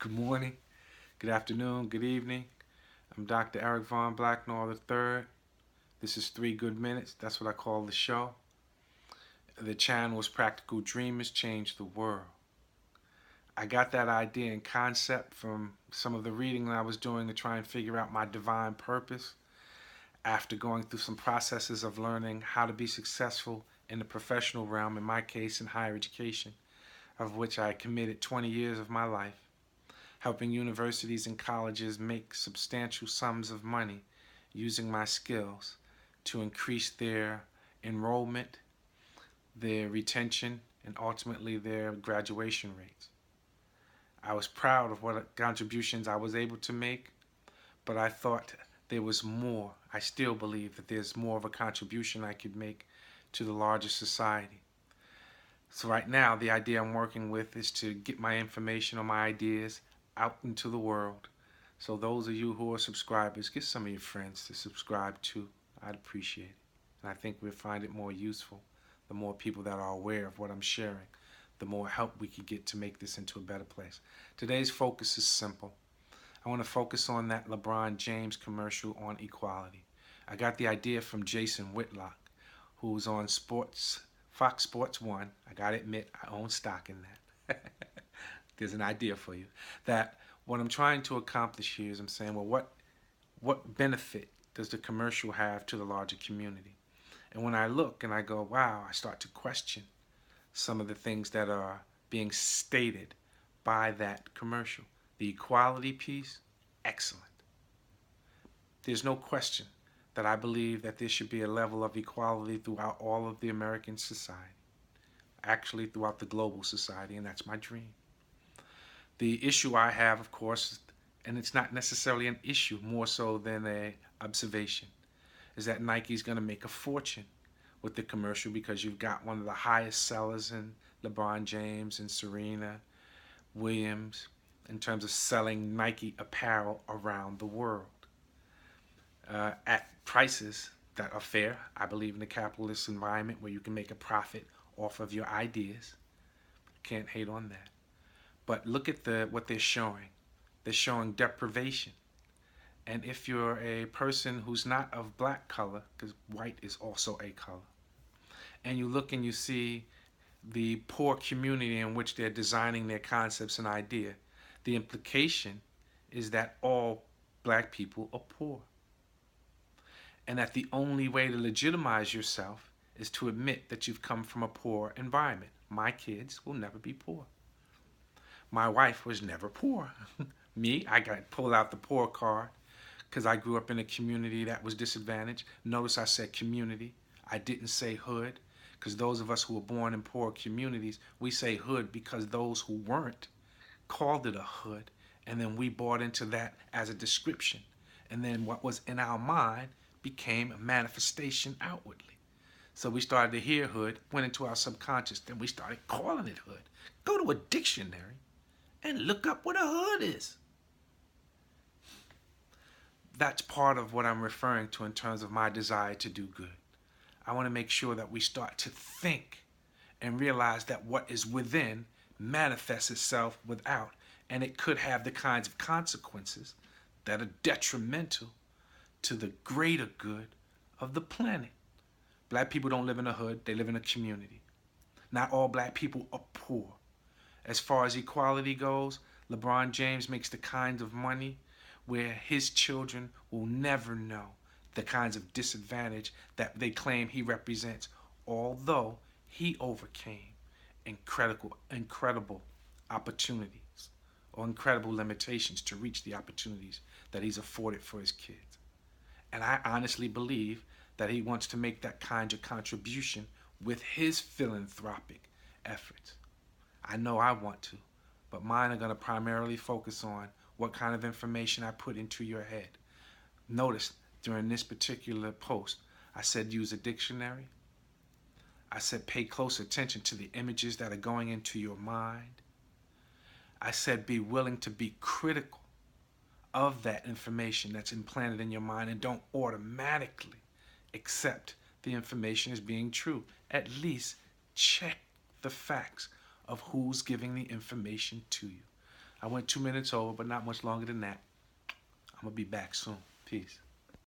Good morning, good afternoon, good evening. I'm Dr. Eric Von Blacknall III. This is 3 Good Minutes. That's what I call the show. The channel is Practical Dreamers Change the World. I got that idea and concept from some of the reading that I was doing to try and figure out my divine purpose after going through some processes of learning how to be successful in the professional realm, in my case in higher education, of which I committed 20 years of my life, helping universities and colleges make substantial sums of money using my skills to increase their enrollment, their retention, and ultimately their graduation rates. I was proud of what contributions I was able to make, but I thought there was more. I still believe that there's more of a contribution I could make to the larger society. So right now, the idea I'm working with is to get my information or my ideas out into the world. So those of you who are subscribers, get some of your friends to subscribe too. I'd appreciate it. And I think we'll find it more useful. The more people that are aware of what I'm sharing, the more help we can get to make this into a better place. Today's focus is simple. I want to focus on that LeBron James commercial on equality. I got the idea from Jason Whitlock, who's on Fox Sports 1. I got to admit, I own stock in that. There's an idea for you. That what I'm trying to accomplish here is I'm saying, well, what benefit does the commercial have to the larger community? And when I look and I go, wow, I start to question some of the things that are being stated by that commercial. The equality piece, excellent. There's no question that I believe that there should be a level of equality throughout all of the American society, actually throughout the global society, and that's my dream. The issue I have, of course, and it's not necessarily an issue more so than a observation, is that Nike's going to make a fortune with the commercial because you've got one of the highest sellers in LeBron James and Serena Williams in terms of selling Nike apparel around the world at prices that are fair. I believe in a capitalist environment where you can make a profit off of your ideas. Can't hate on that. But look at what they're showing. They're showing deprivation. And if you're a person who's not of black color, because white is also a color, and you look and you see the poor community in which they're designing their concepts and idea, the implication is that all black people are poor. And that the only way to legitimize yourself is to admit that you've come from a poor environment. My kids will never be poor. My wife was never poor. Me, I got pulled out the poor card because I grew up in a community that was disadvantaged. Notice I said community. I didn't say hood, because those of us who were born in poor communities, we say hood because those who weren't called it a hood, and then we bought into that as a description. And then what was in our mind became a manifestation outwardly. So we started to hear hood, went into our subconscious, then we started calling it hood. Go to a dictionary and look up what a hood is. That's part of what I'm referring to in terms of my desire to do good. I want to make sure that we start to think and realize that what is within manifests itself without, and it could have the kinds of consequences that are detrimental to the greater good of the planet. Black people don't live in a hood, they live in a community. Not all black people are poor. As far as equality goes, LeBron James makes the kind of money where his children will never know the kinds of disadvantage that they claim he represents, although he overcame incredible opportunities or incredible limitations to reach the opportunities that he's afforded for his kids. And I honestly believe that he wants to make that kind of contribution with his philanthropic efforts. I know I want to, but mine are going to primarily focus on what kind of information I put into your head. Notice during this particular post, I said use a dictionary. I said pay close attention to the images that are going into your mind. I said be willing to be critical of that information that's implanted in your mind and don't automatically accept the information as being true. At least check the facts of who's giving the information to you. I went 2 minutes over, but not much longer than that. I'm going to be back soon. Peace.